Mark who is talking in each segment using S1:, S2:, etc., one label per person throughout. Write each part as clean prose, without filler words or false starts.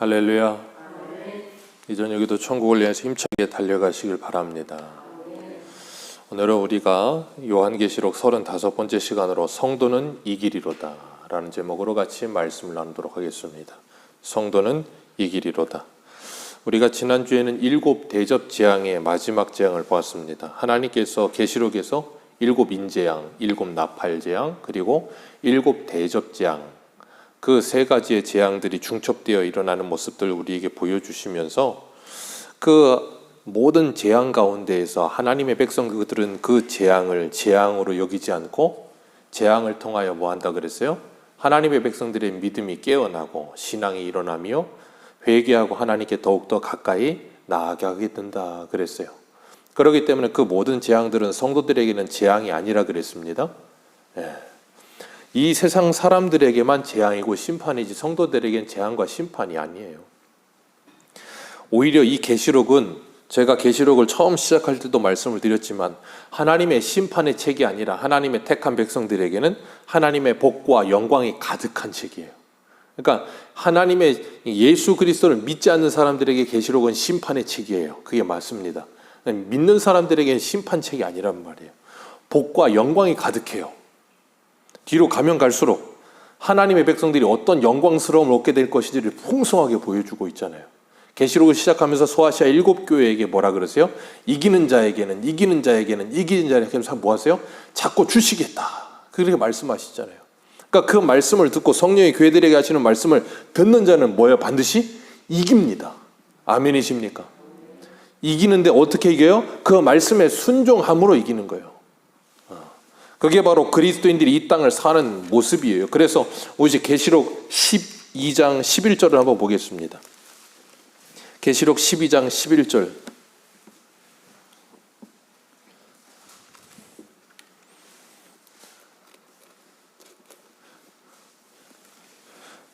S1: 할렐루야. 이 저녁에도 천국을 위해서 힘차게 달려가시길 바랍니다. 오늘은 우리가 요한계시록 35번째 시간으로 성도는 이기리로다 라는 제목으로 같이 말씀을 나누도록 하겠습니다. 성도는 이기리로다. 우리가 지난주에는 7 대접 재앙의 마지막 재앙을 보았습니다. 하나님께서 계시록에서 7 인재앙, 7 나팔 재앙, 그리고 7 대접 재앙, 그 3가지의 재앙들이 중첩되어 일어나는 모습들을 우리에게 보여주시면서 그 모든 재앙 가운데에서 하나님의 백성들은 그 재앙을 재앙으로 여기지 않고 재앙을 통하여 뭐 한다 그랬어요? 하나님의 백성들의 믿음이 깨어나고 신앙이 일어나며 회개하고 하나님께 더욱더 가까이 나아가게 된다 그랬어요. 그렇기 때문에 그 모든 재앙들은 성도들에게는 재앙이 아니라 그랬습니다. 이 세상 사람들에게만 재앙이고 심판이지 성도들에게는 재앙과 심판이 아니에요. 오히려 이 계시록은 제가 계시록을 처음 시작할 때도 말씀을 드렸지만 하나님의 심판의 책이 아니라 하나님의 택한 백성들에게는 하나님의 복과 영광이 가득한 책이에요. 그러니까 하나님의 예수 그리스도를 믿지 않는 사람들에게 계시록은 심판의 책이에요. 그게 맞습니다. 믿는 사람들에게는 심판책이 아니란 말이에요. 복과 영광이 가득해요. 뒤로 가면 갈수록 하나님의 백성들이 어떤 영광스러움을 얻게 될 것인지를 풍성하게 보여주고 있잖아요. 계시록을 시작하면서 소아시아 7 교회에게 뭐라 그러세요? 이기는 자에게는 뭐 하세요? 자꾸 주시겠다. 그렇게 말씀하시잖아요. 그러니까 그 말씀을 듣고 성령의 교회들에게 하시는 말씀을 듣는 자는 뭐예요? 반드시 이깁니다. 아멘이십니까? 이기는데 어떻게 이겨요? 그 말씀에 순종함으로 이기는 거예요. 그게 바로 그리스도인들이 이 땅을 사는 모습이에요. 그래서 이제 계시록 12장 11절을 한번 보겠습니다. 계시록 12장 11절.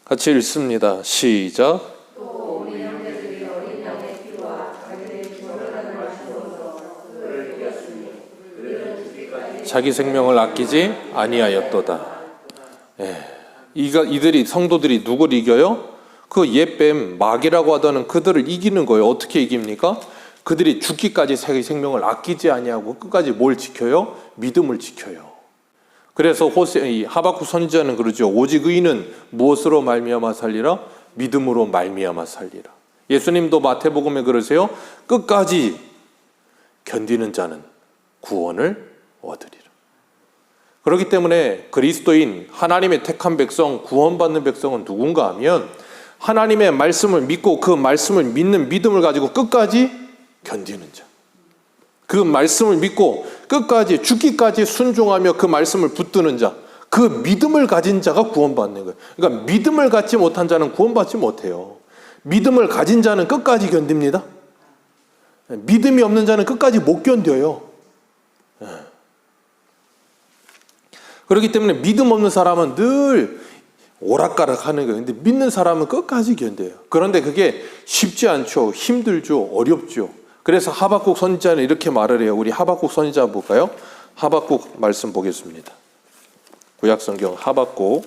S1: 같이 읽습니다. 시작. 자기 생명을 아끼지 아니하였도다. 이들이 성도들이 누구를 이겨요? 그 옛뱀 마귀라고 하다는 그들을 이기는 거예요. 어떻게 이깁니까? 그들이 죽기까지 자기 생명을 아끼지 아니하고 끝까지 뭘 지켜요? 믿음을 지켜요. 그래서 하박국 선지자는 그러죠. 오직 의인은 무엇으로 말미암아 살리라? 믿음으로 말미암아 살리라. 예수님도 마태복음에 그러세요. 끝까지 견디는 자는 구원을 얻으리라. 그렇기 때문에 그리스도인 하나님의 택한 백성, 구원받는 백성은 누군가 하면 하나님의 말씀을 믿고 그 말씀을 믿는 믿음을 가지고 끝까지 견디는 자, 그 말씀을 믿고 끝까지 죽기까지 순종하며 그 말씀을 붙드는 자, 그 믿음을 가진 자가 구원받는 거예요. 그러니까 믿음을 갖지 못한 자는 구원받지 못해요. 믿음을 가진 자는 끝까지 견딥니다. 믿음이 없는 자는 끝까지 못 견뎌요. 그렇기 때문에 믿음 없는 사람은 늘 오락가락 하는 거예요. 근데 믿는 사람은 끝까지 견뎌요. 그런데 그게 쉽지 않죠. 힘들죠. 어렵죠. 그래서 하박국 선지자는 이렇게 말을 해요. 우리 하박국 선지자 볼까요? 하박국 말씀 보겠습니다. 구약성경 하박국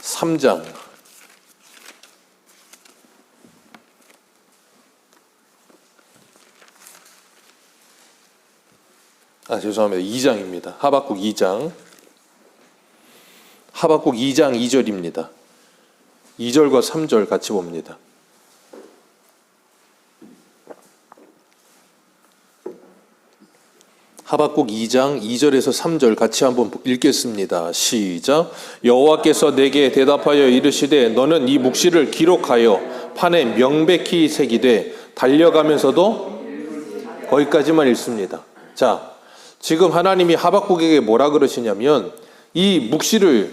S1: 3장 죄송합니다. 2장입니다. 하박국 2장. 하박국 2장 2절입니다. 2절과 3절 같이 봅니다. 하박국 2장 2절에서 3절 같이 한번 읽겠습니다. 시작. 여호와께서 내게 대답하여 이르시되 너는 이 묵시를 기록하여 판에 명백히 새기되 달려가면서도 거기까지만 읽습니다. 자, 지금 하나님이 하박국에게 뭐라 그러시냐면 이 묵시를,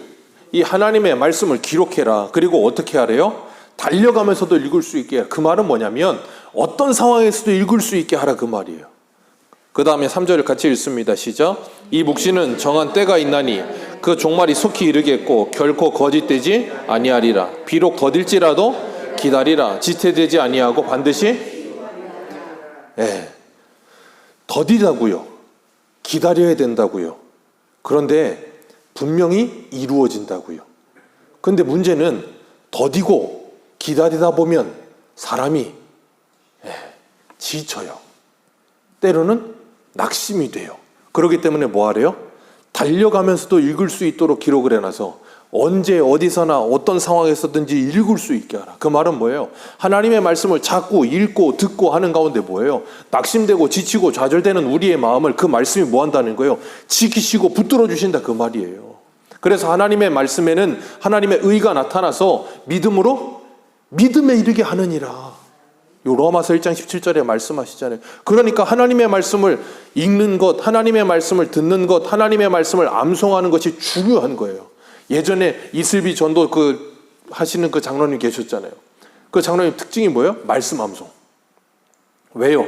S1: 이 하나님의 말씀을 기록해라. 그리고 어떻게 하래요? 달려가면서도 읽을 수 있게 하라. 그 말은 뭐냐면 어떤 상황에서도 읽을 수 있게 하라 그 말이에요. 그 다음에 3절을 같이 읽습니다. 시작. 이 묵시는 정한 때가 있나니 그 종말이 속히 이르겠고 결코 거짓되지 아니하리라. 비록 더딜지라도 기다리라. 지체되지 아니하고 반드시 더디다고요. 기다려야 된다고요. 그런데 분명히 이루어진다고요. 근데 문제는 더디고 기다리다 보면 사람이 지쳐요. 때로는 낙심이 돼요. 그렇기 때문에 뭐 하래요? 달려가면서도 읽을 수 있도록 기록을 해놔서 언제 어디서나 어떤 상황에서든지 읽을 수 있게 하라. 그 말은 뭐예요? 하나님의 말씀을 자꾸 읽고 듣고 하는 가운데 뭐예요? 낙심되고 지치고 좌절되는 우리의 마음을 그 말씀이 뭐 한다는 거예요? 지키시고 붙들어 주신다 그 말이에요. 그래서 하나님의 말씀에는 하나님의 의가 나타나서 믿음에 이르게 하느니라. 요 로마서 1장 17절에 말씀하시잖아요. 그러니까 하나님의 말씀을 읽는 것, 하나님의 말씀을 듣는 것, 하나님의 말씀을 암송하는 것이 중요한 거예요. 예전에 이슬비 전도 하시는 그 장로님 계셨잖아요. 그 장로님 특징이 뭐예요? 말씀 암송. 왜요?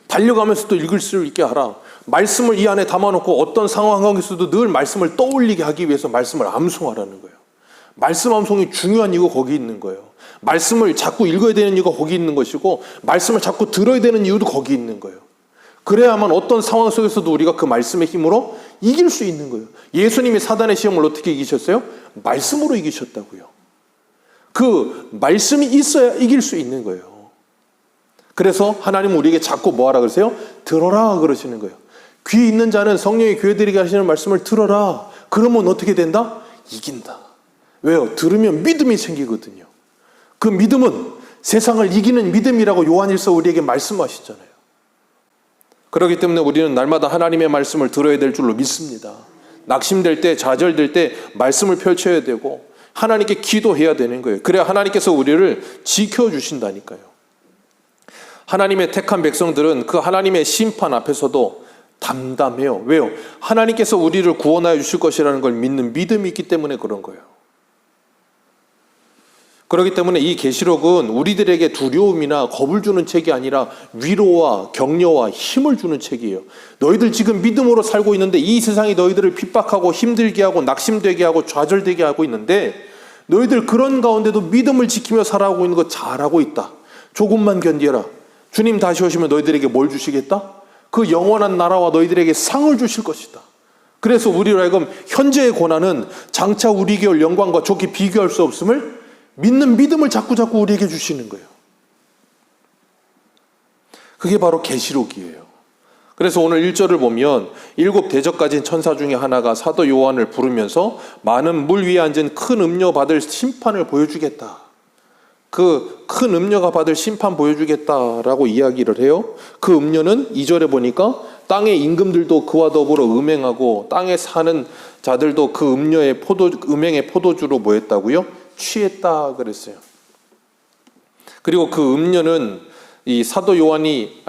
S1: 달려가면서도 읽을 수 있게 하라. 말씀을 이 안에 담아놓고 어떤 상황에서도 늘 말씀을 떠올리게 하기 위해서 말씀을 암송하라는 거예요. 말씀 암송이 중요한 이유가 거기 있는 거예요. 말씀을 자꾸 읽어야 되는 이유가 거기 있는 것이고 말씀을 자꾸 들어야 되는 이유도 거기 있는 거예요. 그래야만 어떤 상황 속에서도 우리가 그 말씀의 힘으로 이길 수 있는 거예요. 예수님이 사단의 시험을 어떻게 이기셨어요? 말씀으로 이기셨다고요. 그 말씀이 있어야 이길 수 있는 거예요. 그래서 하나님은 우리에게 자꾸 뭐 하라 그러세요? 들어라 그러시는 거예요. 귀 있는 자는 성령이 교회들에게 하시는 말씀을 들어라. 그러면 어떻게 된다? 이긴다. 왜요? 들으면 믿음이 생기거든요. 그 믿음은 세상을 이기는 믿음이라고 요한일서 우리에게 말씀하시잖아요. 그렇기 때문에 우리는 날마다 하나님의 말씀을 들어야 될 줄로 믿습니다. 낙심될 때, 좌절될 때 말씀을 펼쳐야 되고 하나님께 기도해야 되는 거예요. 그래야 하나님께서 우리를 지켜주신다니까요. 하나님의 택한 백성들은 그 하나님의 심판 앞에서도 담담해요. 왜요? 하나님께서 우리를 구원하여 주실 것이라는 걸 믿는 믿음이 있기 때문에 그런 거예요. 그렇기 때문에 이 계시록은 우리들에게 두려움이나 겁을 주는 책이 아니라 위로와 격려와 힘을 주는 책이에요. 너희들 지금 믿음으로 살고 있는데 이 세상이 너희들을 핍박하고 힘들게 하고 낙심되게 하고 좌절되게 하고 있는데 너희들 그런 가운데도 믿음을 지키며 살아가고 있는 거 잘하고 있다. 조금만 견뎌라. 주님 다시 오시면 너희들에게 뭘 주시겠다? 그 영원한 나라와 너희들에게 상을 주실 것이다. 그래서 우리로 하여금 현재의 고난은 장차 우리 겨울 영광과 좋게 비교할 수 없음을 믿는 믿음을 자꾸 우리에게 주시는 거예요. 그게 바로 계시록이에요. 그래서 오늘 1절을 보면 7 대적 가진 천사 중에 하나가 사도 요한을 부르면서 많은 물 위에 앉은 큰 음녀 받을 심판을 보여주겠다. 그 큰 음녀가 받을 심판 보여주겠다라고 이야기를 해요. 그 음녀는 2절에 보니까 땅의 임금들도 그와 더불어 음행하고 땅에 사는 자들도 그 음행의 포도주로 뭐 했다고요? 취했다 그랬어요. 그리고 그 음녀는 이 사도 요한이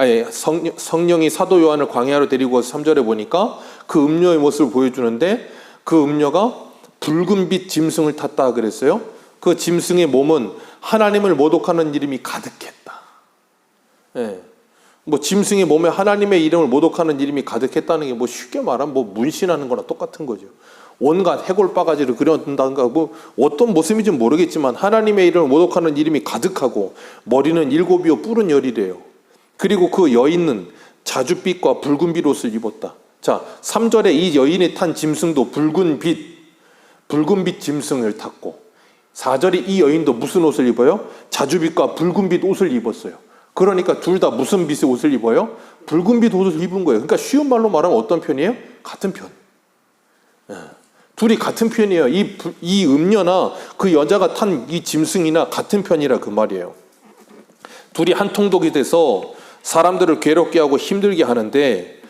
S1: 성령이 사도 요한을 광야로 데리고 와서 3절에 보니까 그 음녀의 모습을 보여주는데 그 음녀가 붉은 빛 짐승을 탔다 그랬어요. 그 짐승의 몸은 하나님을 모독하는 이름이 가득했다. 뭐 짐승의 몸에 하나님의 이름을 모독하는 이름이 가득했다는 게 뭐 쉽게 말하면 뭐 문신하는 거나 똑같은 거죠. 온갖 해골 바가지를 그려둔다든가 뭐 어떤 모습인지 모르겠지만 하나님의 이름을 모독하는 이름이 가득하고 머리는 7이요 뿔은 10이래요. 그리고 그 여인은 자줏빛과 붉은 빛 옷을 입었다. 자, 3절에 이 여인이 탄 짐승도 붉은 빛 짐승을 탔고 4절에 이 여인도 무슨 옷을 입어요? 자줏빛과 붉은 빛 옷을 입었어요. 그러니까 둘 다 무슨 빛의 옷을 입어요? 붉은 빛 옷을 입은 거예요. 그러니까 쉬운 말로 말하면 어떤 편이에요? 같은 편. 둘이 같은 편이에요. 이 음녀나 그 여자가 탄 이 짐승이나 같은 편이라 그 말이에요. 둘이 한 통독이 돼서 사람들을 괴롭게 하고 힘들게 하는데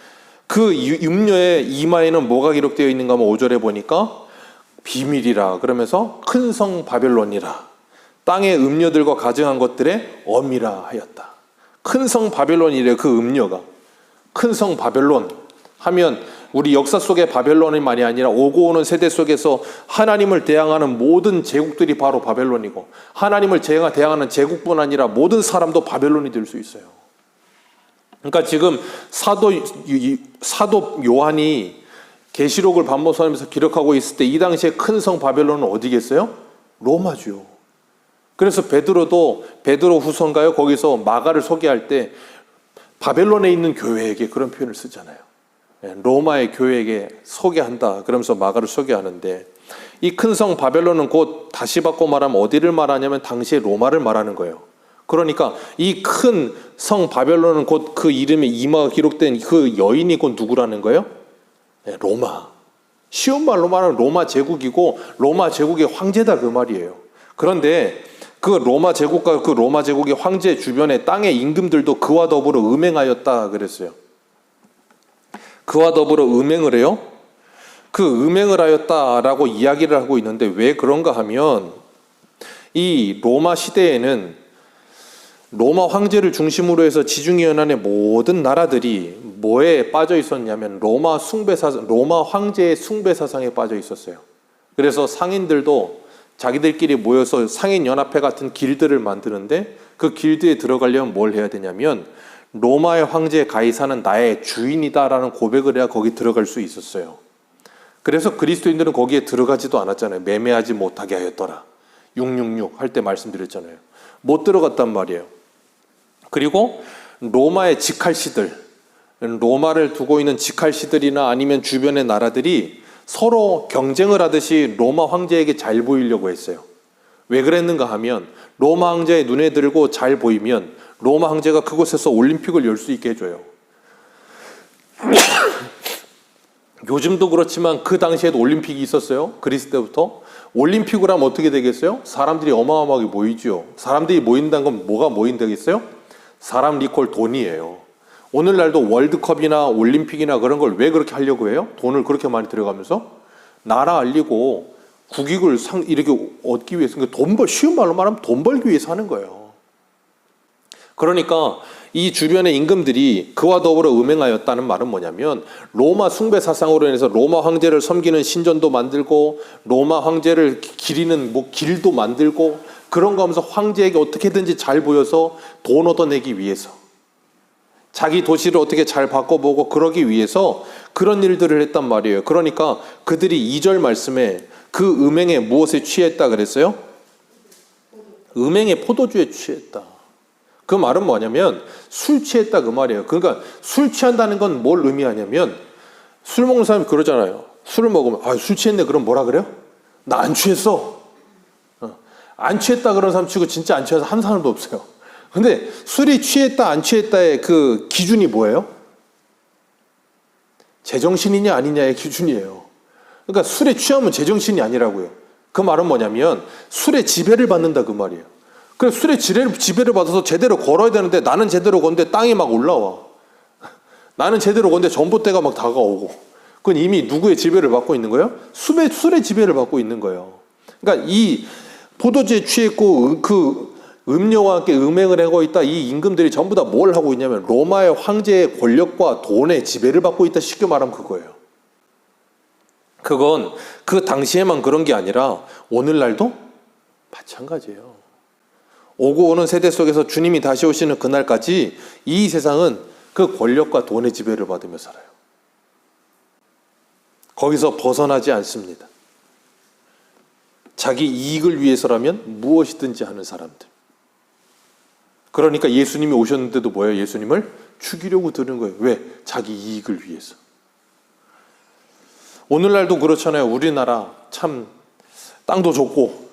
S1: 그 음녀의 이마에는 뭐가 기록되어 있는가 하면 5절에 보니까 비밀이라 그러면서 큰 성 바벨론이라 땅의 음녀들과 가증한 것들의 엄이라 하였다. 큰 성 바벨론이래. 그 음녀가 큰 성 바벨론 하면 우리 역사 속의 바벨론이만이 아니라 오고 오는 세대 속에서 하나님을 대항하는 모든 제국들이 바로 바벨론이고 하나님을 대항하는 제국뿐 아니라 모든 사람도 바벨론이 될 수 있어요. 그러니까 지금 사도 요한이 계시록을 반복하면서 기록하고 있을 때 이 당시에 큰 성 바벨론은 어디겠어요? 로마죠. 그래서 베드로 후서인가요? 거기서 마가를 소개할 때 바벨론에 있는 교회에게 그런 표현을 쓰잖아요. 로마의 교회에게 소개한다. 그러면서 마가를 소개하는데 이 큰 성 바벨론은 곧 다시 바꿔 말하면 어디를 말하냐면 당시의 로마를 말하는 거예요. 그러니까 이 큰 성 바벨론은 곧 그 이름에 이마가 기록된 그 여인이 곧 누구라는 거예요? 네, 로마. 쉬운 말로 말하면 로마 제국이고 로마 제국의 황제다 그 말이에요. 그런데 그 로마 제국과 그 로마 제국의 황제 주변의 땅의 임금들도 그와 더불어 음행하였다 그랬어요. 그와 더불어 음행을 해요? 그 음행을 하였다라고 이야기를 하고 있는데 왜 그런가 하면 이 로마 시대에는 로마 황제를 중심으로 해서 지중해 연안의 모든 나라들이 뭐에 빠져 있었냐면 로마 황제의 숭배 사상에 빠져 있었어요. 그래서 상인들도 자기들끼리 모여서 상인연합회 같은 길드를 만드는데 그 길드에 들어가려면 뭘 해야 되냐면 로마의 황제 가이사는 나의 주인이다라는 고백을 해야 거기 들어갈 수 있었어요. 그래서 그리스도인들은 거기에 들어가지도 않았잖아요. 매매하지 못하게 하였더라. 666 할 때 말씀드렸잖아요. 못 들어갔단 말이에요. 그리고 로마의 직할시들, 로마를 두고 있는 직할시들이나 아니면 주변의 나라들이 서로 경쟁을 하듯이 로마 황제에게 잘 보이려고 했어요. 왜 그랬는가 하면 로마 황제의 눈에 들고 잘 보이면 로마 황제가 그곳에서 올림픽을 열 수 있게 해줘요. 요즘도 그렇지만 그 당시에도 올림픽이 있었어요. 그리스 때부터. 올림픽을 하면 어떻게 되겠어요? 사람들이 어마어마하게 모이죠. 사람들이 모인다는 건 뭐가 모인다겠어요? 사람 리콜 돈이에요. 오늘날도 월드컵이나 올림픽이나 그런 걸 왜 그렇게 하려고 해요? 돈을 그렇게 많이 들여가면서 나라 알리고 국익을 이렇게 얻기 위해서, 그러니까 쉬운 말로 말하면 돈 벌기 위해서 하는 거예요. 그러니까 이 주변의 임금들이 그와 더불어 음행하였다는 말은 뭐냐면 로마 숭배 사상으로 인해서 로마 황제를 섬기는 신전도 만들고 로마 황제를 기리는 길도 만들고 그런 거 하면서 황제에게 어떻게든지 잘 보여서 돈 얻어내기 위해서 자기 도시를 어떻게 잘 바꿔보고 그러기 위해서 그런 일들을 했단 말이에요. 그러니까 그들이 2절 말씀에 그 음행에 무엇에 취했다 그랬어요? 음행의 포도주에 취했다. 그 말은 뭐냐면 술 취했다 그 말이에요. 그러니까 술 취한다는 건 뭘 의미하냐면 술 먹는 사람이 그러잖아요. 술을 먹으면 술 취했네 그럼 뭐라 그래요? 나 안 취했어. 안 취했다 그런 사람 치고 진짜 안 취해서 한 사람도 없어요. 근데 술이 취했다 안 취했다의 그 기준이 뭐예요? 제정신이냐 아니냐의 기준이에요. 그러니까 술에 취하면 제정신이 아니라고요. 그 말은 뭐냐면 술에 지배를 받는다 그 말이에요. 그래서 술에 지배를 받아서 제대로 걸어야 되는데 나는 제대로 걷는데 땅이 막 올라와. 나는 제대로 걷는데 전봇대가 막 다가오고. 그건 이미 누구의 지배를 받고 있는 거예요? 술의 지배를 받고 있는 거예요. 그러니까 이 포도주에 취했고 그 음료와 함께 음행을 하고 있다. 이 임금들이 전부 다 뭘 하고 있냐면 로마의 황제의 권력과 돈의 지배를 받고 있다. 쉽게 말하면 그거예요. 그건 그 당시에만 그런 게 아니라 오늘날도 마찬가지예요. 오고 오는 세대 속에서 주님이 다시 오시는 그날까지 이 세상은 그 권력과 돈의 지배를 받으며 살아요. 거기서 벗어나지 않습니다. 자기 이익을 위해서라면 무엇이든지 하는 사람들. 그러니까 예수님이 오셨는데도 뭐예요? 예수님을 죽이려고 드는 거예요. 왜? 자기 이익을 위해서. 오늘날도 그렇잖아요. 우리나라 참 땅도 좁고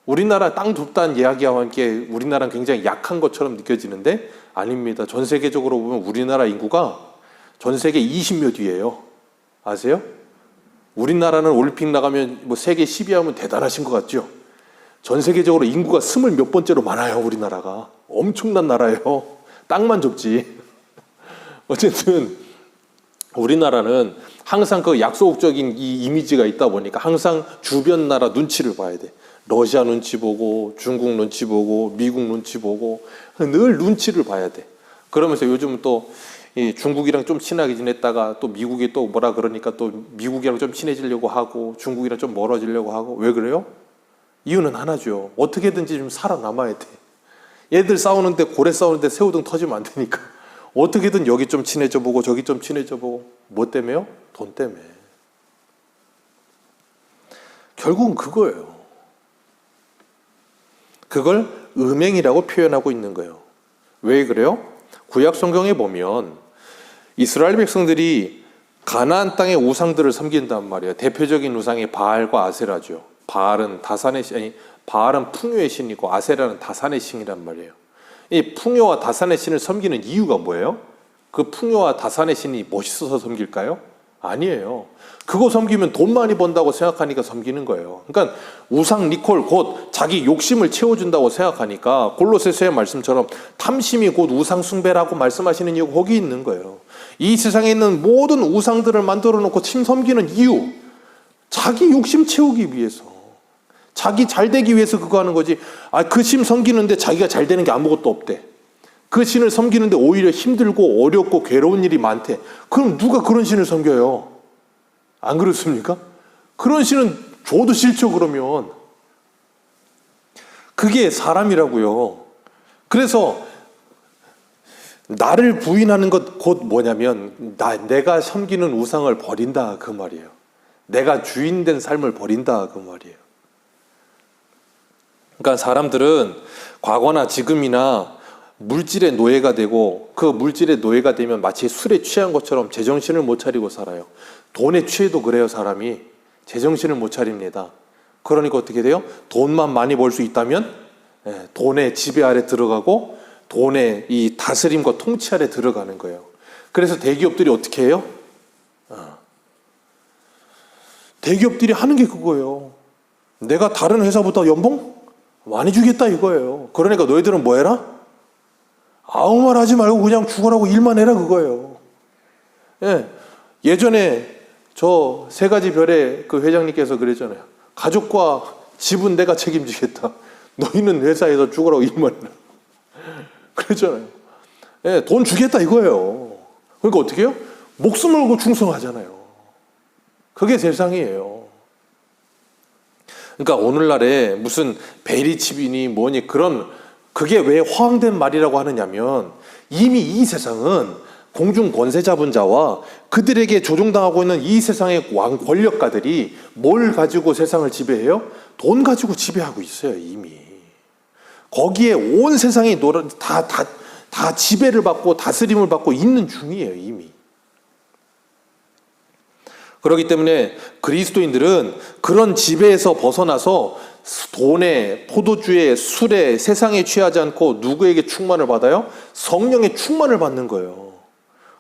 S1: 우리나라 땅 좁다는 이야기와 함께 우리나라는 굉장히 약한 것처럼 느껴지는데 아닙니다. 전 세계적으로 보면 우리나라 인구가 전 세계 20몇 위예요. 아세요? 우리나라는 올림픽 나가면 세계 10위 하면 대단하신 것 같죠? 전 세계적으로 인구가 20몇 번째로 많아요. 우리나라가. 엄청난 나라예요. 땅만 좁지. 어쨌든 우리나라는 항상 그 약소국적인 이 이미지가 있다 보니까 항상 주변 나라 눈치를 봐야 돼. 러시아 눈치 보고 중국 눈치 보고 미국 눈치 보고 늘 눈치를 봐야 돼. 그러면서 요즘은 또 이 중국이랑 좀 친하게 지냈다가 또 미국이 또 뭐라 그러니까 또 미국이랑 좀 친해지려고 하고 중국이랑 좀 멀어지려고 하고. 왜 그래요? 이유는 하나죠. 어떻게든지 좀 살아남아야 돼. 얘들 싸우는데 고래 싸우는데 새우등 터지면 안 되니까 어떻게든 여기 좀 친해져 보고 저기 좀 친해져 보고. 뭐 때문에요? 돈 때문에. 결국은 그거예요. 그걸 음행이라고 표현하고 있는 거예요. 왜 그래요? 구약 성경에 보면 이스라엘 백성들이 가나안 땅의 우상들을 섬긴단 말이에요. 대표적인 우상이 바알과 아세라죠. 바알은 풍요의 신이고 아세라는 다산의 신이란 말이에요. 이 풍요와 다산의 신을 섬기는 이유가 뭐예요? 그 풍요와 다산의 신이 멋있어서 섬길까요? 아니에요. 그거 섬기면 돈 많이 번다고 생각하니까 섬기는 거예요. 그러니까 우상 리콜 곧 자기 욕심을 채워준다고 생각하니까 골로새서의 말씀처럼 탐심이 곧 우상 숭배라고 말씀하시는 이유가 거기 있는 거예요. 이 세상에 있는 모든 우상들을 만들어 놓고 침 섬기는 이유, 자기 욕심 채우기 위해서, 자기 잘 되기 위해서 그거 하는 거지. 그 신 섬기는데 자기가 잘 되는 게 아무것도 없대. 그 신을 섬기는데 오히려 힘들고 어렵고 괴로운 일이 많대. 그럼 누가 그런 신을 섬겨요? 안 그렇습니까? 그런 신은 줘도 싫죠. 그러면 그게 사람이라고요. 그래서 나를 부인하는 것 곧 뭐냐면 내가 섬기는 우상을 버린다 그 말이에요. 내가 주인된 삶을 버린다 그 말이에요. 그러니까 사람들은 과거나 지금이나 물질의 노예가 되고 그 물질의 노예가 되면 마치 술에 취한 것처럼 제정신을 못 차리고 살아요. 돈에 취해도 그래요. 사람이 제정신을 못 차립니다. 그러니까 어떻게 돼요? 돈만 많이 벌 수 있다면 돈의 지배 아래 들어가고 돈의 이 다스림과 통치 아래 들어가는 거예요. 그래서 대기업들이 어떻게 해요? 대기업들이 하는 게 그거예요. 내가 다른 회사보다 연봉 많이 주겠다 이거예요. 그러니까 너희들은 뭐 해라? 아무 말 하지 말고 그냥 죽어라고 일만 해라 그거예요. 예전에 저 세 가지 별의 그 회장님께서 그랬잖아요. 가족과 집은 내가 책임지겠다. 너희는 회사에서 죽으라고 일만 해라. 그랬잖아요. 돈 주겠다 이거예요. 그러니까 어떻게 해요? 목숨을 걸고 충성하잖아요. 그게 세상이에요. 그러니까 오늘날에 무슨 베리칩이니 뭐니 그게 왜 허황된 말이라고 하느냐면 이미 이 세상은 공중 권세 잡은 자와 그들에게 조종당하고 있는 이 세상의 왕 권력가들이 뭘 가지고 세상을 지배해요? 돈 가지고 지배하고 있어요. 이미. 거기에 온 세상이 다 지배를 받고 다스림을 받고 있는 중이에요. 이미. 그렇기 때문에 그리스도인들은 그런 지배에서 벗어나서 돈에, 포도주에, 술에, 세상에 취하지 않고 누구에게 충만을 받아요? 성령의 충만을 받는 거예요.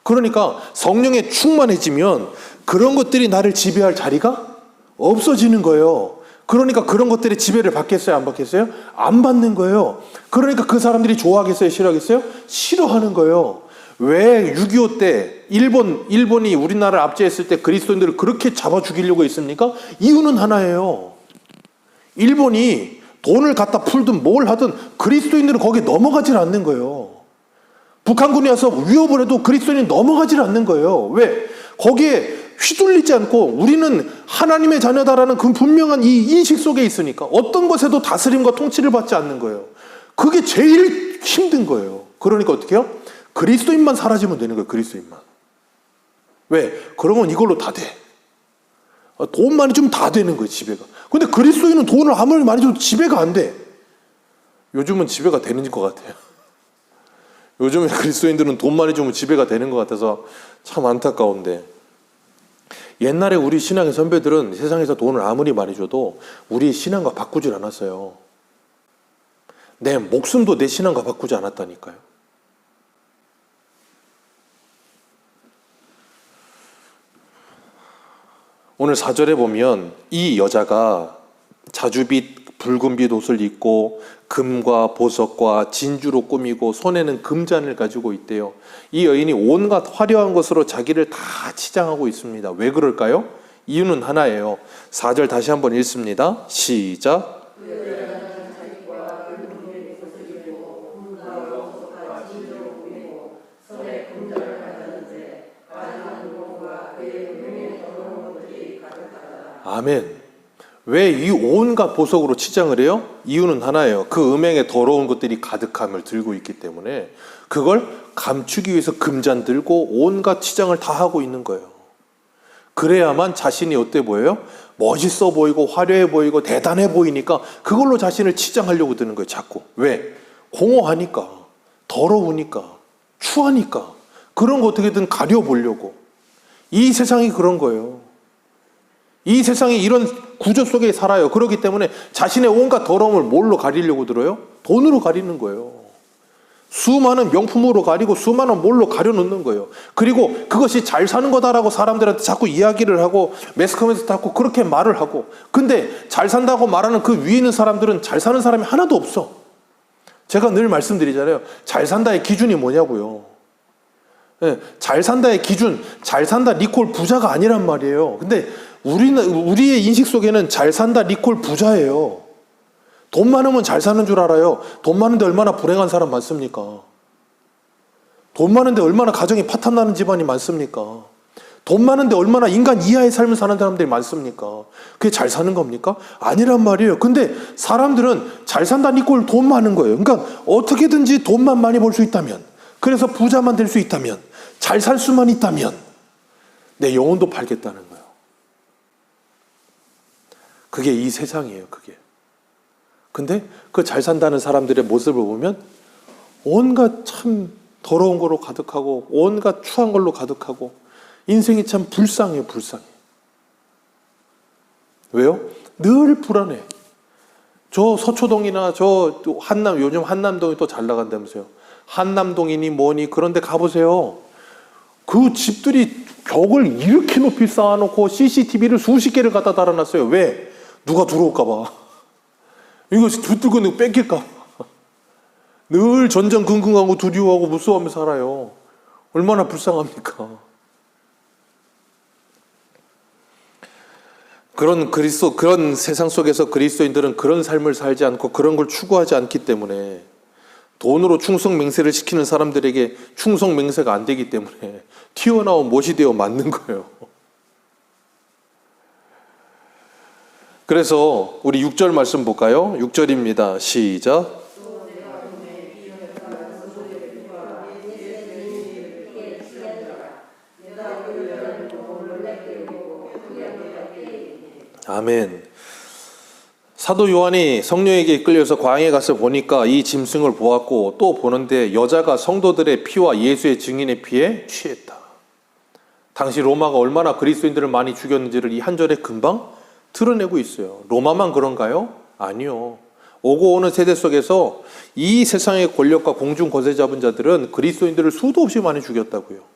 S1: 그러니까 성령에 충만해지면 그런 것들이 나를 지배할 자리가 없어지는 거예요. 그러니까 그런 것들이 지배를 받겠어요? 안 받겠어요? 안 받는 거예요. 그러니까 그 사람들이 좋아하겠어요? 싫어하겠어요? 싫어하는 거예요. 왜 6.25 때 일본이 우리나라를 압제했을 때 그리스도인들을 그렇게 잡아 죽이려고 했습니까? 이유는 하나예요. 일본이 돈을 갖다 풀든 뭘 하든 그리스도인들은 거기에 넘어가질 않는 거예요. 북한군이 와서 위협을 해도 그리스도인이 넘어가질 않는 거예요. 왜? 거기에 휘둘리지 않고 우리는 하나님의 자녀다라는 그 분명한 이 인식 속에 있으니까 어떤 것에도 다스림과 통치를 받지 않는 거예요. 그게 제일 힘든 거예요. 그러니까 어떻게 해요? 그리스도인만 사라지면 되는 거예요. 그리스도인만. 왜? 그러면 이걸로 다 돼. 돈 많이 주면 다 되는 거예요. 지배가. 근데 그리스도인은 돈을 아무리 많이 줘도 지배가 안 돼. 요즘은 지배가 되는 것 같아요. 요즘에 그리스도인들은 돈 많이 주면 지배가 되는 것 같아서 참 안타까운데, 옛날에 우리 신앙의 선배들은 세상에서 돈을 아무리 많이 줘도 우리 신앙과 바꾸질 않았어요. 내 목숨도 내 신앙과 바꾸지 않았다니까요. 오늘 4절에 보면 이 여자가 자주빛 붉은빛 옷을 입고 금과 보석과 진주로 꾸미고 손에는 금잔을 가지고 있대요. 이 여인이 온갖 화려한 것으로 자기를 다 치장하고 있습니다. 왜 그럴까요? 이유는 하나예요. 4절 다시 한번 읽습니다. 시작. 아멘. 왜 이 온갖 보석으로 치장을 해요? 이유는 하나예요. 그 음행에 더러운 것들이 가득함을 들고 있기 때문에 그걸 감추기 위해서 금잔 들고 온갖 치장을 다 하고 있는 거예요. 그래야만 자신이 어때 보여요? 멋있어 보이고 화려해 보이고 대단해 보이니까 그걸로 자신을 치장하려고 드는 거예요. 자꾸. 왜? 공허하니까, 더러우니까, 추하니까 그런 거 어떻게든 가려보려고. 이 세상이 그런 거예요. 이 세상이 이런 구조 속에 살아요. 그렇기 때문에 자신의 온갖 더러움을 뭘로 가리려고 들어요? 돈으로 가리는 거예요. 수많은 명품으로 가리고 수많은 뭘로 가려놓는 거예요. 그리고 그것이 잘 사는 거다라고 사람들한테 자꾸 이야기를 하고 매스컴에서 자꾸 그렇게 말을 하고, 근데 잘 산다고 말하는 그 위에 있는 사람들은 잘 사는 사람이 하나도 없어. 제가 늘 말씀드리잖아요. 잘 산다의 기준이 뭐냐고요. 네, 잘 산다의 기준, 잘 산다 니콜 부자가 아니란 말이에요. 근데 우리의 인식 속에는 잘 산다 니콜 부자예요. 돈 많으면 잘 사는 줄 알아요. 돈 많은데 얼마나 불행한 사람 많습니까? 돈 많은데 얼마나 가정이 파탄나는 집안이 많습니까? 돈 많은데 얼마나 인간 이하의 삶을 사는 사람들이 많습니까? 그게 잘 사는 겁니까? 아니란 말이에요. 근데 사람들은 잘 산다는 이꼴 돈 많은 거예요. 그러니까 어떻게든지 돈만 많이 벌 수 있다면, 그래서 부자만 될 수 있다면, 잘 살 수만 있다면 내 영혼도 팔겠다는 거예요. 그게 이 세상이에요. 그게. 근데 그 잘 산다는 사람들의 모습을 보면 온갖 참 더러운 걸로 가득하고 온갖 추한 걸로 가득하고 인생이 참 불쌍해요. 불쌍해. 왜요? 늘 불안해. 저 서초동이나 저 요즘 한남동이 또 잘 나간다면서요. 한남동이니 뭐니 그런 데 가보세요. 그 집들이 벽을 이렇게 높이 쌓아놓고 CCTV를 수십 개를 갖다 달아놨어요. 왜? 누가 들어올까 봐. 이거 붙들고 뺏길까 봐. 늘 전전긍긍하고 두려워하고 무서워하며 살아요. 얼마나 불쌍합니까? 그런 세상 속에서 그리스도인들은 그런 삶을 살지 않고 그런 걸 추구하지 않기 때문에, 돈으로 충성맹세를 시키는 사람들에게 충성맹세가 안 되기 때문에 튀어나온 못이 되어 맞는 거예요. 그래서 우리 6절 말씀 볼까요? 6절입니다. 시작. 아멘. 사도 요한이 성령에게 이끌려서 광야에 가서 보니까 이 짐승을 보았고, 또 보는데 여자가 성도들의 피와 예수의 증인의 피에 취했다. 당시 로마가 얼마나 그리스도인들을 많이 죽였는지를 이 한 절에 금방 드러내고 있어요. 로마만 그런가요? 아니요. 오고 오는 세대 속에서 이 세상의 권력과 공중 거세 잡은 자들은 그리스도인들을 수도 없이 많이 죽였다고요.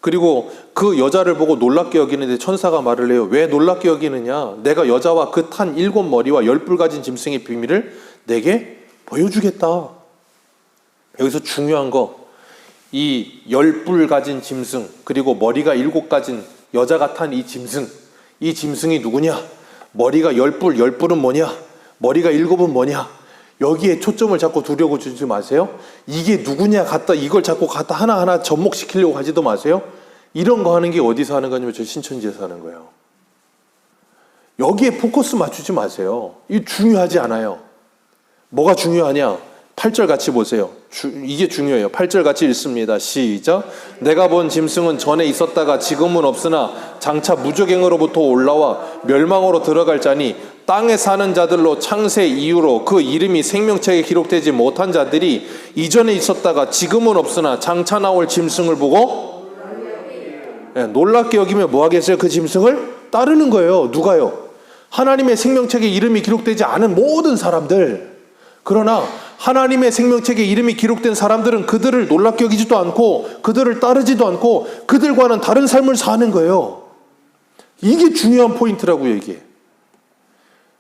S1: 그리고 그 여자를 보고 놀랍게 여기는데 천사가 말을 해요. 왜 놀랍게 여기느냐? 내가 여자와 그 탄 7머리와 10뿔 가진 짐승의 비밀을 내게 보여주겠다. 여기서 중요한 거, 이 10뿔 가진 짐승, 그리고 머리가 7 가진 여자가 탄 이 짐승, 이 짐승이 누구냐? 머리가 10뿔, 10뿔은 뭐냐? 머리가 7은 뭐냐? 여기에 초점을 자꾸 두려고 주지 마세요. 이게 누구냐 갖다 이걸 자꾸 갖다 하나하나 접목시키려고 하지도 마세요. 이런 거 하는 게 어디서 하는 거냐면 저 신천지에서 하는 거예요. 여기에 포커스 맞추지 마세요. 이게 중요하지 않아요. 뭐가 중요하냐? 8절 같이 보세요. 이게 중요해요. 8절 같이 읽습니다. 시작. 내가 본 짐승은 전에 있었다가 지금은 없으나 장차 무저갱으로부터 올라와 멸망으로 들어갈 자니, 땅에 사는 자들로 창세 이후로 그 이름이 생명책에 기록되지 못한 자들이 이전에 있었다가 지금은 없으나 장차 나올 짐승을 보고 놀랍게 여기며 뭐 하겠어요? 그 짐승을 따르는 거예요. 누가요? 하나님의 생명책에 이름이 기록되지 않은 모든 사람들. 그러나 하나님의 생명책에 이름이 기록된 사람들은 그들을 놀랍게 여기지도 않고 그들을 따르지도 않고 그들과는 다른 삶을 사는 거예요. 이게 중요한 포인트라고요.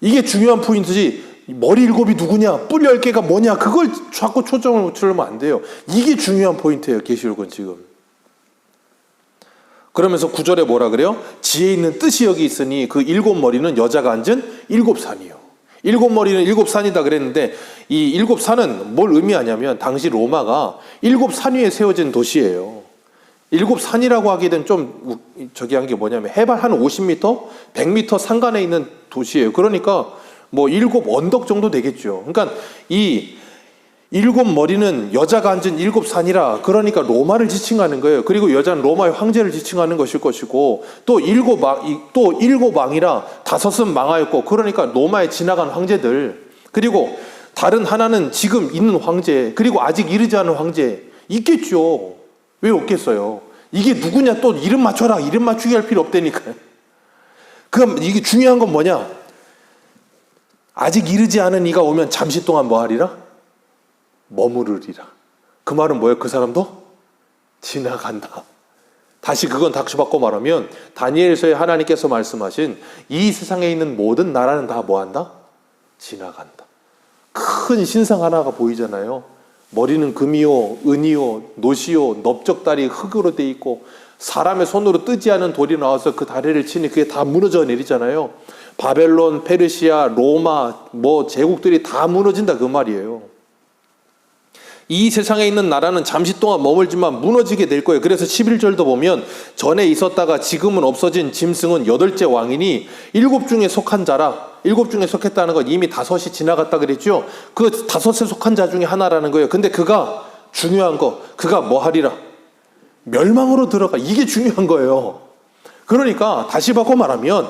S1: 이게 중요한 포인트지, 머리 7이 누구냐, 뿔 10개가 뭐냐, 그걸 자꾸 초점을 맞추려면 안 돼요. 이게 중요한 포인트예요. 계시록은 지금. 그러면서 9절에 뭐라 그래요? 지혜 있는 뜻이 여기 있으니 그 7머리는 여자가 앉은 7산이요. 7머리는 7산이다 그랬는데, 이 7산은 뭘 의미하냐면 당시 로마가 7산 위에 세워진 도시예요. 7산이라고 하기에는 좀 저기 한 게 뭐냐면 해발 한 50m, 100m 상간에 있는 도시예요. 그러니까 뭐 7 언덕 정도 되겠죠. 그러니까 이 7머리는 여자가 앉은 7산이라, 그러니까 로마를 지칭하는 거예요. 그리고 여자는 로마의 황제를 지칭하는 것일 것이고, 또 7왕이라 5은 망하였고, 그러니까 로마에 지나간 황제들, 그리고 다른 하나는 지금 있는 황제, 그리고 아직 이르지 않은 황제 있겠죠. 왜 없겠어요? 이게 누구냐 또 이름 맞춰라 이름 맞추게 할 필요 없다니까요. 그럼 이게 중요한 건 뭐냐? 아직 이르지 않은 이가 오면 잠시 동안 뭐 하리라? 머무르리라. 그 말은 뭐예요? 그 사람도 지나간다. 다시 그건 다시 바꿔 말하면 다니엘서에 하나님께서 말씀하신 이 세상에 있는 모든 나라는 다 뭐 한다? 지나간다. 큰 신상 하나가 보이잖아요. 머리는 금이요 은이요 노시요 넓적다리 흙으로 돼 있고 사람의 손으로 뜨지 않은 돌이 나와서 그 다리를 치니 그게 다 무너져 내리잖아요. 바벨론, 페르시아, 로마 뭐 제국들이 다 무너진다 그 말이에요. 이 세상에 있는 나라는 잠시 동안 머물지만 무너지게 될 거예요. 그래서 11절도 보면 전에 있었다가 지금은 없어진 짐승은 8째 왕이니 7 중에 속한 자라. 7 중에 속했다는 건 이미 5이 지나갔다 그랬죠. 그 5에 속한 자 중에 하나라는 거예요. 근데 그가 중요한 거 그가 뭐 하리라? 멸망으로 들어가. 이게 중요한 거예요. 그러니까 다시 바꿔 말하면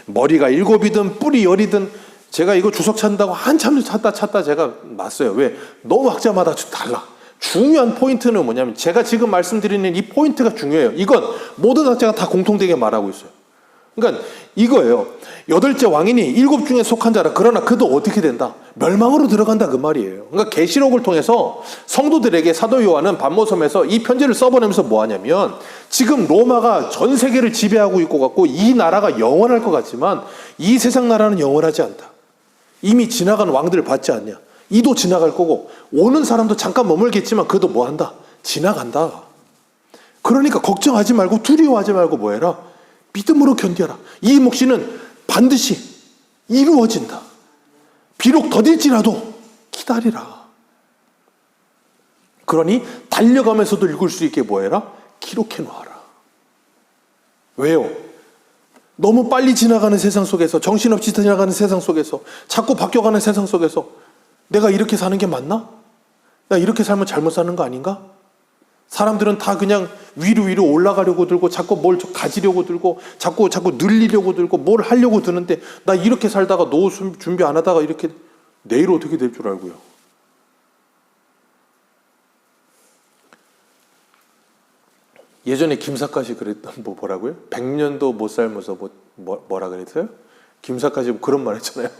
S1: 머리가 7이든 뿔이 10이든 제가 이거 주석 찾는다고 한참 찾다 제가 놨어요. 왜? 너무 학자마다 달라. 중요한 포인트는 뭐냐면 제가 지금 말씀드리는 이 포인트가 중요해요. 이건 모든 학자가 다 공통되게 말하고 있어요. 그러니까 이거예요. 8째 왕이니 7 중에 속한 자라. 그러나 그도 어떻게 된다? 멸망으로 들어간다 그 말이에요. 그러니까 계시록을 통해서 성도들에게 사도 요한은 반모섬에서 이 편지를 써보내면서 뭐 하냐면 지금 로마가 전 세계를 지배하고 있고 같고 이 나라가 영원할 것 같지만 이 세상 나라는 영원하지 않다. 이미 지나간 왕들을 봤지 않냐? 이도 지나갈 거고 오는 사람도 잠깐 머물겠지만 그도 뭐 한다? 지나간다. 그러니까 걱정하지 말고 두려워하지 말고 뭐 해라? 믿음으로 견뎌라. 이 몫이는 반드시 이루어진다. 비록 더딜지라도 기다리라. 그러니 달려가면서도 읽을 수 있게 뭐 해라? 기록해 놓아라. 왜요? 너무 빨리 지나가는 세상 속에서 정신없이 지나가는 세상 속에서 자꾸 바뀌어가는 세상 속에서 내가 이렇게 사는 게 맞나? 나 이렇게 살면 잘못 사는 거 아닌가? 사람들은 다 그냥 위로 올라가려고 들고 자꾸 뭘 가지려고 들고 자꾸 늘리려고 들고 뭘 하려고 드는데 나 이렇게 살다가 노후 준비 안 하다가 이렇게 내일 어떻게 될 줄 알고요. 예전에 김삿갓이 그랬던 뭐라고요? 100년도 못 살면서 뭐라 그랬어요? 김삿갓이 그런 말 했잖아요.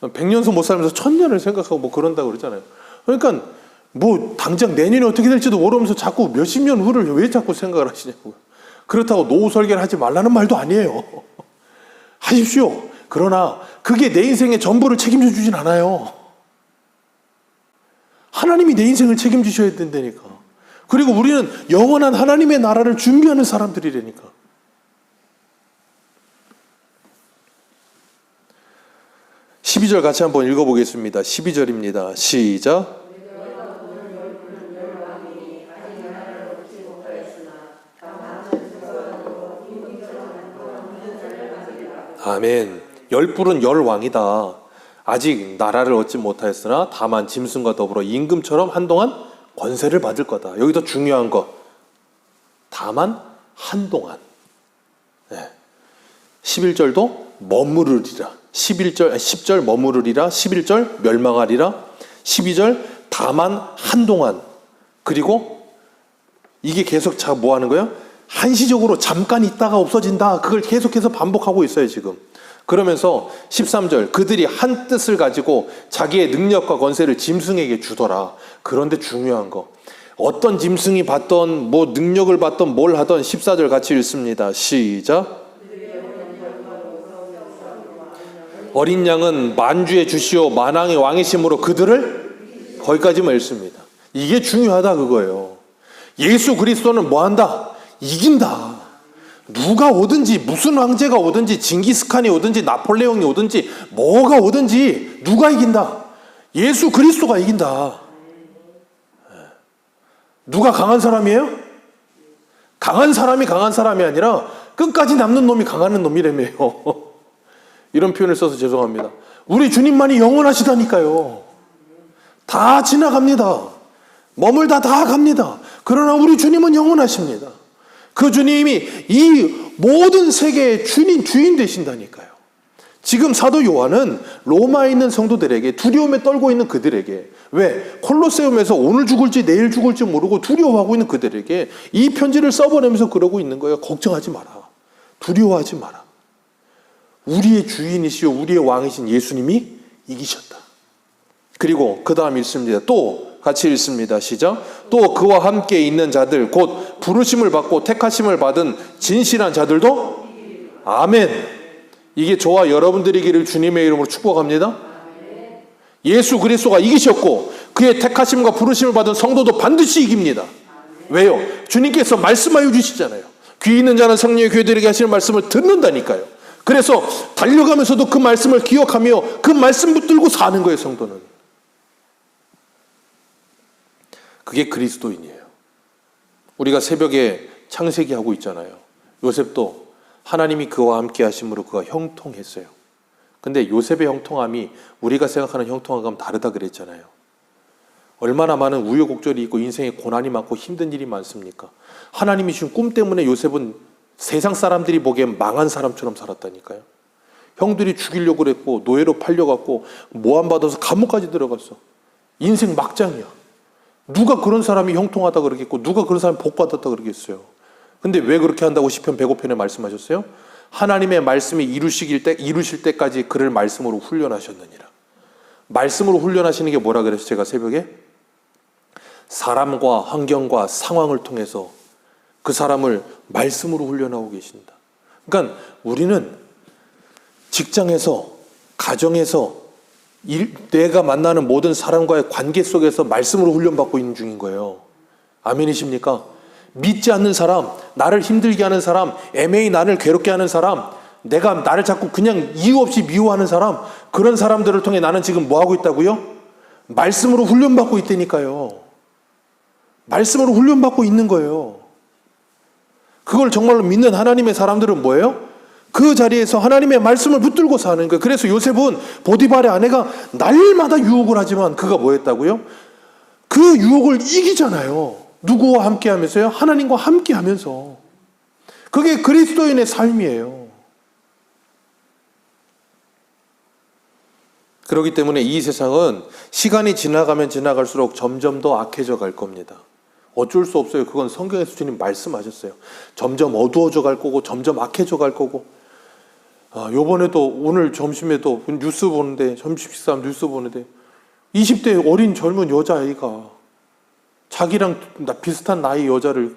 S1: 100년도 못 살면서 1000년을 생각하고 뭐 그런다고 그러잖아요. 그러니까 뭐 당장 내년에 어떻게 될지도 모르면서 자꾸 몇십 년 후를 왜 자꾸 생각을 하시냐고요. 그렇다고 노후 설계를 하지 말라는 말도 아니에요. 하십시오. 그러나 그게 내 인생의 전부를 책임져 주진 않아요. 하나님이 내 인생을 책임지셔야 된다니까. 그리고 우리는 영원한 하나님의 나라를 준비하는 사람들이라니까. (12절) 같이 한번 읽어보겠습니다. 12절입니다. 시작. 아멘. 10뿔은 10왕이다. 아직 나라를 얻지 못하였으나 다만 짐승과 더불어 임금처럼 한동안 권세를 받을 거다. 여기서 중요한 거. 다만 한동안. 네. 11절도 머무르리라. 10절 머무르리라. 11절 멸망하리라. 12절 다만 한동안. 그리고 이게 계속 뭐 하는 거예요? 한시적으로 잠깐 있다가 없어진다. 그걸 계속해서 반복하고 있어요 지금. 그러면서 13절 그들이 한 뜻을 가지고 자기의 능력과 권세를 짐승에게 주더라. 그런데 중요한 거 어떤 짐승이 받던 뭐 능력을 받던 뭘 하던 14절 같이 읽습니다. 시작. 어린 양은 만주의 주시오 만왕의 왕이심으로 그들을 거기까지만 읽습니다. 이게 중요하다 그거예요. 예수 그리스도는 뭐 한다? 이긴다. 누가 오든지 무슨 황제가 오든지 징기스칸이 오든지 나폴레옹이 오든지 뭐가 오든지 누가 이긴다? 예수 그리스도가 이긴다. 누가 강한 사람이에요? 강한 사람이 아니라 끝까지 남는 놈이 강한 놈이라며요. 이런 표현을 써서 죄송합니다. 우리 주님만이 영원하시다니까요. 다 지나갑니다. 머물다 다 갑니다. 그러나 우리 주님은 영원하십니다. 그 주님이 이 모든 세계의 주인 되신다니까요. 지금 사도 요한은 로마에 있는 성도들에게, 두려움에 떨고 있는 그들에게, 왜? 콜로세움에서 오늘 죽을지 내일 죽을지 모르고 두려워하고 있는 그들에게 이 편지를 써보내면서 그러고 있는 거예요. 걱정하지 마라. 두려워하지 마라. 우리의 주인이시요 우리의 왕이신 예수님이 이기셨다. 그리고 그 다음 읽습니다. 또 같이 읽습니다. 시작. 또 그와 함께 있는 자들 곧 부르심을 받고 택하심을 받은 진실한 자들도 아멘. 이게 저와 여러분들이기를 주님의 이름으로 축복합니다. 예수 그리스도가 이기셨고 그의 택하심과 부르심을 받은 성도도 반드시 이깁니다. 왜요? 주님께서 말씀하여 주시잖아요. 귀 있는 자는 성령의 교회들에게 하시는 말씀을 듣는다니까요. 그래서 달려가면서도 그 말씀을 기억하며 그 말씀 붙들고 사는 거예요. 성도는. 그게 그리스도인이에요. 우리가 새벽에 창세기 하고 있잖아요. 요셉도 하나님이 그와 함께 하심으로 그가 형통했어요. 근데 요셉의 형통함이 우리가 생각하는 형통함과는 다르다 그랬잖아요. 얼마나 많은 우여곡절이 있고 인생에 고난이 많고 힘든 일이 많습니까? 하나님이 주신 꿈 때문에 요셉은 세상 사람들이 보기엔 망한 사람처럼 살았다니까요. 형들이 죽이려고 그랬고 노예로 팔려갔고 모함받아서 감옥까지 들어갔어. 인생 막장이야. 누가 그런 사람이 형통하다 그러겠고 누가 그런 사람이 복받았다 그러겠어요. 근데 왜 그렇게 한다고 시편 105편에 말씀하셨어요? 하나님의 말씀이 이루실 때까지 그를 말씀으로 훈련하셨느니라. 말씀으로 훈련하시는 게 뭐라 그랬어요? 제가 새벽에? 사람과 환경과 상황을 통해서 그 사람을 말씀으로 훈련하고 계신다. 그러니까 우리는 직장에서, 가정에서, 내가 만나는 모든 사람과의 관계 속에서 말씀으로 훈련받고 있는 중인 거예요. 아멘이십니까? 믿지 않는 사람, 나를 힘들게 하는 사람, 애매히 나를 괴롭게 하는 사람, 내가 나를 자꾸 그냥 이유 없이 미워하는 사람, 그런 사람들을 통해 나는 지금 뭐 하고 있다고요? 말씀으로 훈련받고 있다니까요. 말씀으로 훈련받고 있는 거예요. 그걸 정말로 믿는 하나님의 사람들은 뭐예요? 그 자리에서 하나님의 말씀을 붙들고 사는 거예요. 그래서 요셉은 보디발의 아내가 날마다 유혹을 하지만 그가 뭐 했다고요? 그 유혹을 이기잖아요. 누구와 함께 하면서요? 하나님과 함께 하면서. 그게 그리스도인의 삶이에요. 그렇기 때문에 이 세상은 시간이 지나가면 지나갈수록 점점 더 악해져 갈 겁니다. 어쩔 수 없어요. 그건 성경에서 주님 말씀하셨어요. 점점 어두워져 갈 거고 점점 악해져 갈 거고. 요번에도 오늘 점심에도 뉴스 보는데, 점심 식사 뉴스 보는데 20대 어린 젊은 여자아이가 자기랑 비슷한 나이 여자를,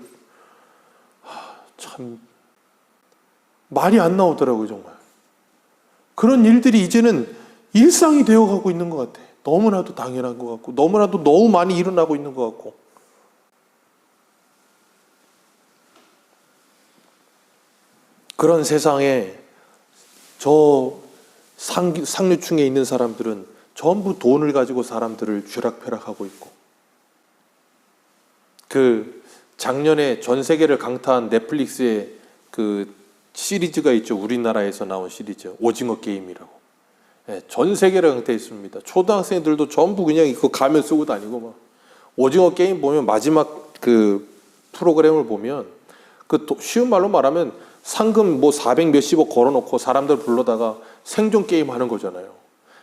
S1: 참 말이 안 나오더라고요. 정말 그런 일들이 이제는 일상이 되어가고 있는 것 같아. 너무나도 당연한 것 같고 너무나도 너무 많이 일어나고 있는 것 같고. 그런 세상에 저 상류층에 있는 사람들은 전부 돈을 가지고 사람들을 쥐락펴락하고 있고, 그 작년에 전 세계를 강타한 넷플릭스의 그 시리즈가 있죠. 우리나라에서 나온 시리즈 오징어 게임이라고. 네, 전 세계를 강타했습니다. 초등학생들도 전부 그냥 이거 가면 쓰고 다니고 막. 오징어 게임 보면 마지막 그 프로그램을 보면 그 쉬운 말로 말하면 상금 뭐 400 몇십억 걸어놓고 사람들 불러다가 생존 게임 하는 거잖아요.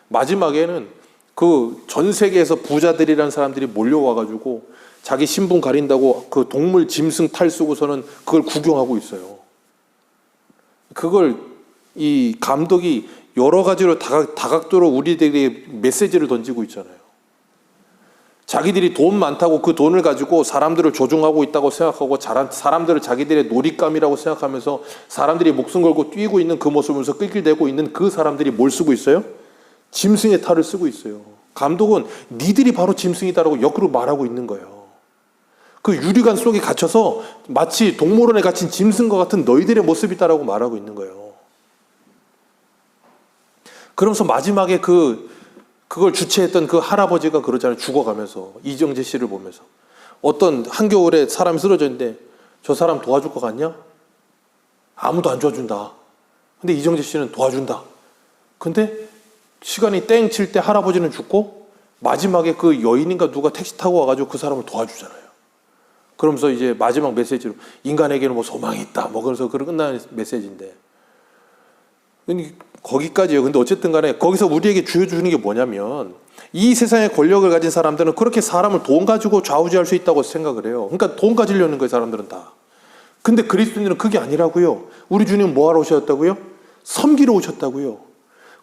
S1: 마지막에는 그 전 세계에서 부자들이라는 사람들이 몰려와가지고 자기 신분 가린다고 그 동물 짐승 탈 쓰고서는 그걸 구경하고 있어요. 그걸 이 감독이 여러 가지로 다각도로 우리들에게 메시지를 던지고 있잖아요. 자기들이 돈 많다고 그 돈을 가지고 사람들을 조종하고 있다고 생각하고 사람들을 자기들의 놀잇감이라고 생각하면서 사람들이 목숨 걸고 뛰고 있는 그 모습을 보면서 낄낄대고 있는 그 사람들이 뭘 쓰고 있어요? 짐승의 탈을 쓰고 있어요. 감독은 니들이 바로 짐승이다라고 역으로 말하고 있는 거예요. 그 유리관 속에 갇혀서 마치 동물원에 갇힌 짐승과 같은 너희들의 모습이다라고 말하고 있는 거예요. 그러면서 마지막에 그걸 주최했던 그 할아버지가 그러잖아요. 죽어가면서 이정재 씨를 보면서 어떤 한겨울에 사람이 쓰러졌는데 저 사람 도와줄 것 같냐? 아무도 안 도와준다. 근데 이정재 씨는 도와준다. 근데 시간이 땡 칠 때 할아버지는 죽고 마지막에 그 여인인가 누가 택시 타고 와가지고 그 사람을 도와주잖아요. 그러면서 이제 마지막 메시지로 인간에게는 뭐 소망이 있다 뭐 그러면서 그런 끝나는 메시지인데, 거기까지예요. 근데 어쨌든 간에 거기서 우리에게 주어주는 게 뭐냐면 이 세상의 권력을 가진 사람들은 그렇게 사람을 돈 가지고 좌우지할 수 있다고 생각을 해요. 그러니까 돈 가지려는 거예요, 사람들은 다. 근데 그리스도인들은 그게 아니라고요. 우리 주님은 뭐하러 오셨다고요? 섬기러 오셨다고요.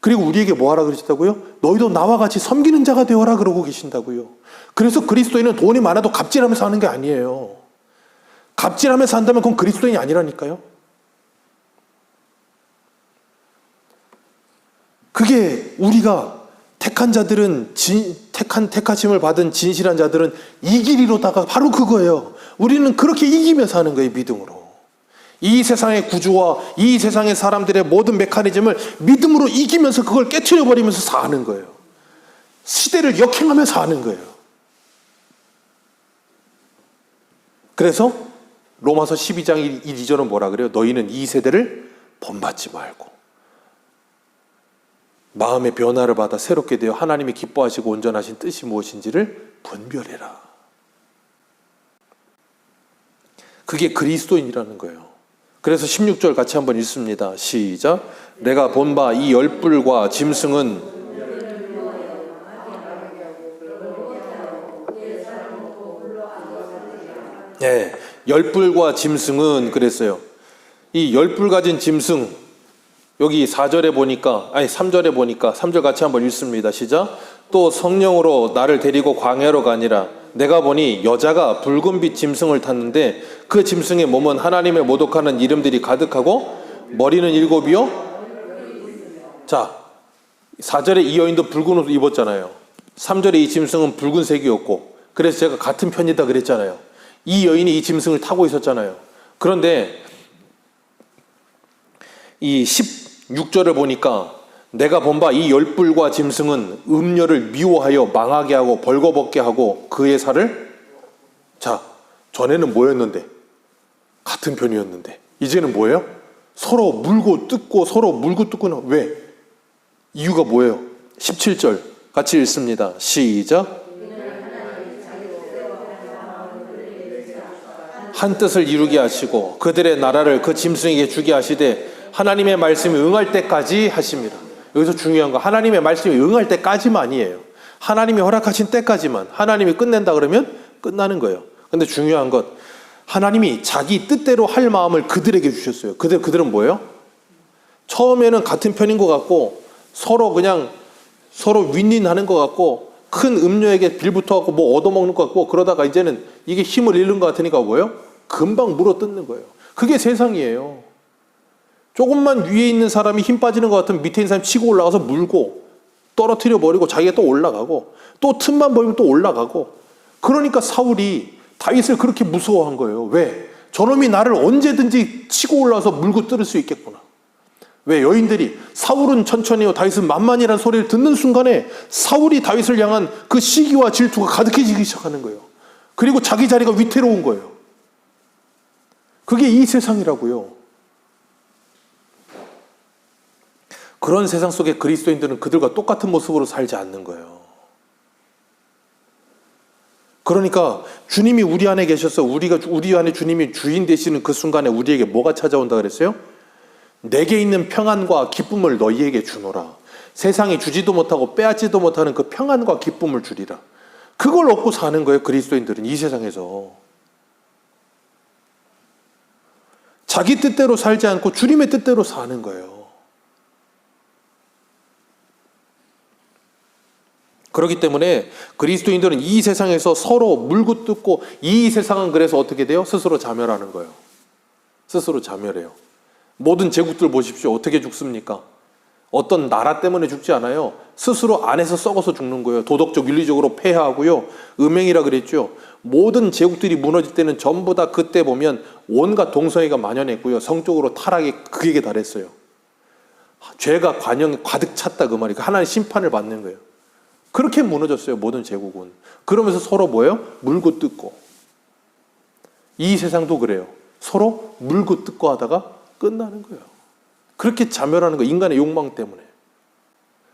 S1: 그리고 우리에게 뭐하라 그러셨다고요? 너희도 나와 같이 섬기는 자가 되어라 그러고 계신다고요. 그래서 그리스도인은 돈이 많아도 갑질하면서 하는 게 아니에요. 갑질하면서 한다면 그건 그리스도인이 아니라니까요. 그게 우리가 택한 자들은 택하심을 받은 진실한 자들은 이 길이로다가 바로 그거예요. 우리는 그렇게 이기면서 하는 거예요, 믿음으로. 이 세상의 구조와 이 세상의 사람들의 모든 메커니즘을 믿음으로 이기면서 그걸 깨트려 버리면서 사는 거예요. 시대를 역행하면서 사는 거예요. 그래서 로마서 12장 1, 2절은 뭐라 그래요? 너희는 이 세대를 본받지 말고 마음의 변화를 받아 새롭게 되어 하나님이 기뻐하시고 온전하신 뜻이 무엇인지를 분별해라. 그게 그리스도인이라는 거예요. 그래서 16절 같이 한번 읽습니다. 시작. 내가 본 바 이 열불과 짐승은 네, 열불과 짐승은 그랬어요. 이 열불 가진 짐승 여기 4절에 보니까 3절에 보니까 3절 같이 한번 읽습니다. 시작. 또 성령으로 나를 데리고 광야로 가니라. 내가 보니 여자가 붉은빛 짐승을 탔는데 그 짐승의 몸은 하나님을 모독하는 이름들이 가득하고 머리는 7이요. 자, 4절에 이 여인도 붉은 옷을 입었잖아요. 3절에 이 짐승은 붉은색이었고 그래서 제가 같은 편이다 그랬잖아요. 이 여인이 이 짐승을 타고 있었잖아요. 그런데 이 16절을 보니까 내가 본 바 이 열불과 짐승은 음녀를 미워하여 망하게 하고 벌거벗게 하고 그의 살을 자, 전에는 뭐였는데? 같은 편이었는데 이제는 뭐예요? 서로 물고 뜯고 서로 물고 뜯고는 왜? 이유가 뭐예요? 17절 같이 읽습니다. 시작. 한 뜻을 이루게 하시고 그들의 나라를 그 짐승에게 주게 하시되 하나님의 말씀이 응할 때까지 하십니다. 여기서 중요한 거 하나님의 말씀이 응할 때까지만이에요. 하나님이 허락하신 때까지만. 하나님이 끝낸다 그러면 끝나는 거예요. 근데 중요한 것 하나님이 자기 뜻대로 할 마음을 그들에게 주셨어요. 그들은 뭐예요? 처음에는 같은 편인 것 같고 서로 윈윈하는 것 같고 큰 음료에게 빌붙어갖고 뭐 얻어먹는 것 같고 그러다가 이제는 이게 힘을 잃는 것 같으니까 뭐예요? 금방 물어뜯는 거예요. 그게 세상이에요. 조금만 위에 있는 사람이 힘 빠지는 것 같으면 밑에 있는 사람이 치고 올라가서 물고 떨어뜨려 버리고 자기가 또 올라가고 또 틈만 보이면 또 올라가고 그러니까 사울이 다윗을 그렇게 무서워한 거예요. 왜? 저놈이 나를 언제든지 치고 올라와서 물고 뜯을 수 있겠구나. 왜? 여인들이 사울은 천천히요 다윗은 만만이라는 소리를 듣는 순간에 사울이 다윗을 향한 그 시기와 질투가 가득해지기 시작하는 거예요. 그리고 자기 자리가 위태로운 거예요. 그게 이 세상이라고요. 그런 세상 속에 그리스도인들은 그들과 똑같은 모습으로 살지 않는 거예요. 그러니까 주님이 우리 안에 계셔서 우리 안에 주님이 주인 되시는 그 순간에 우리에게 뭐가 찾아온다 그랬어요? 내게 있는 평안과 기쁨을 너희에게 주노라. 세상이 주지도 못하고 빼앗지도 못하는 그 평안과 기쁨을 주리라. 그걸 얻고 사는 거예요. 그리스도인들은 이 세상에서. 자기 뜻대로 살지 않고 주님의 뜻대로 사는 거예요. 그렇기 때문에 그리스도인들은 이 세상에서 서로 물고 뜯고 이 세상은 그래서 어떻게 돼요? 스스로 자멸하는 거예요. 스스로 자멸해요. 모든 제국들 보십시오. 어떻게 죽습니까? 어떤 나라 때문에 죽지 않아요. 스스로 안에서 썩어서 죽는 거예요. 도덕적, 윤리적으로 폐하하고요. 음행이라 그랬죠. 모든 제국들이 무너질 때는 전부 다 그때 보면 온갖 동성애가 만연했고요. 성적으로 타락이 극에 달했어요. 죄가 관영이 가득 찼다 그 말이에요. 하나님 심판을 받는 거예요. 그렇게 무너졌어요. 모든 제국은. 그러면서 서로 뭐예요? 물고 뜯고. 이 세상도 그래요. 서로 물고 뜯고 하다가 끝나는 거예요. 그렇게 자멸하는 거예요. 인간의 욕망 때문에.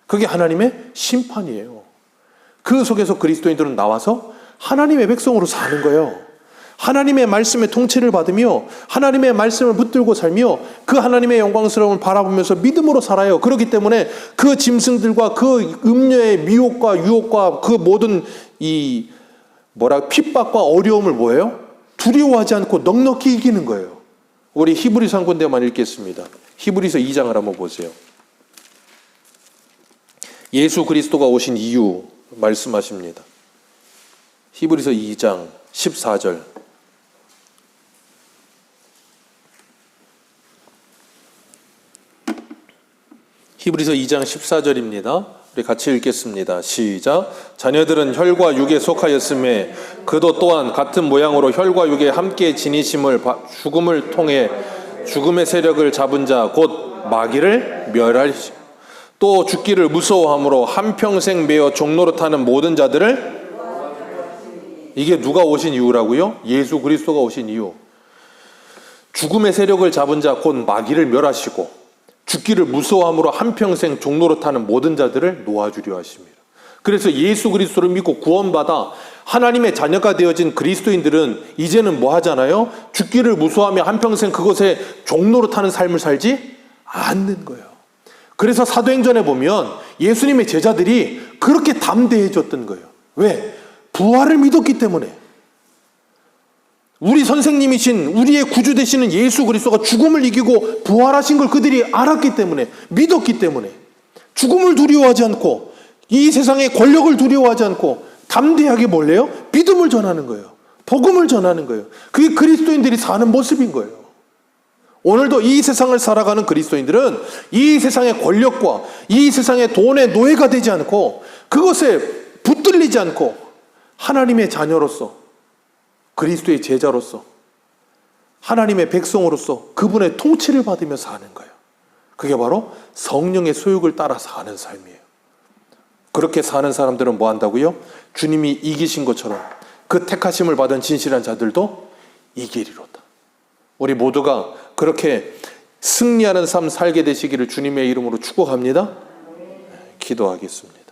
S1: 그게 하나님의 심판이에요. 그 속에서 그리스도인들은 나와서 하나님의 백성으로 사는 거예요. 하나님의 말씀의 통치를 받으며 하나님의 말씀을 붙들고 살며 그 하나님의 영광스러움을 바라보면서 믿음으로 살아요. 그렇기 때문에 그 짐승들과 그 음녀의 미혹과 유혹과 그 모든 핍박과 어려움을 뭐예요? 두려워하지 않고 넉넉히 이기는 거예요. 우리 히브리서 한 군데만 읽겠습니다. 히브리서 2장을 한번 보세요. 예수 그리스도가 오신 이유 말씀하십니다. 히브리서 2장 14절. 히브리서 2장 14절입니다. 우리 같이 읽겠습니다. 시작. 자녀들은 혈과 육에 속하였음에 그도 또한 같은 모양으로 혈과 육에 함께 지니심을 죽음을 통해 죽음의 세력을 잡은 자 곧 마귀를 멸하시고 또 죽기를 무서워함으로 한평생 매어 종노릇하는 모든 자들을, 이게 누가 오신 이유라고요? 예수 그리스도가 오신 이유. 죽음의 세력을 잡은 자 곧 마귀를 멸하시고 죽기를 무서워함으로 한평생 종노릇하는 모든 자들을 놓아주려 하십니다. 그래서 예수 그리스도를 믿고 구원받아 하나님의 자녀가 되어진 그리스도인들은 이제는 뭐 하잖아요? 죽기를 무서워하며 한평생 그것에 종노릇하는 삶을 살지 않는 거예요. 그래서 사도행전에 보면 예수님의 제자들이 그렇게 담대해졌던 거예요. 왜? 부활을 믿었기 때문에. 우리 선생님이신 우리의 구주 되시는 예수 그리스도가 죽음을 이기고 부활하신 걸 그들이 알았기 때문에, 믿었기 때문에 죽음을 두려워하지 않고 이 세상의 권력을 두려워하지 않고 담대하게 뭘래요? 믿음을 전하는 거예요. 복음을 전하는 거예요. 그게 그리스도인들이 사는 모습인 거예요. 오늘도 이 세상을 살아가는 그리스도인들은 이 세상의 권력과 이 세상의 돈의 노예가 되지 않고 그것에 붙들리지 않고 하나님의 자녀로서, 그리스도의 제자로서, 하나님의 백성으로서 그분의 통치를 받으며 사는 거예요. 그게 바로 성령의 소욕을 따라 사는 삶이에요. 그렇게 사는 사람들은 뭐 한다고요? 주님이 이기신 것처럼 그 택하심을 받은 진실한 자들도 이기리로다. 우리 모두가 그렇게 승리하는 삶 살게 되시기를 주님의 이름으로 축복합니다. 기도하겠습니다.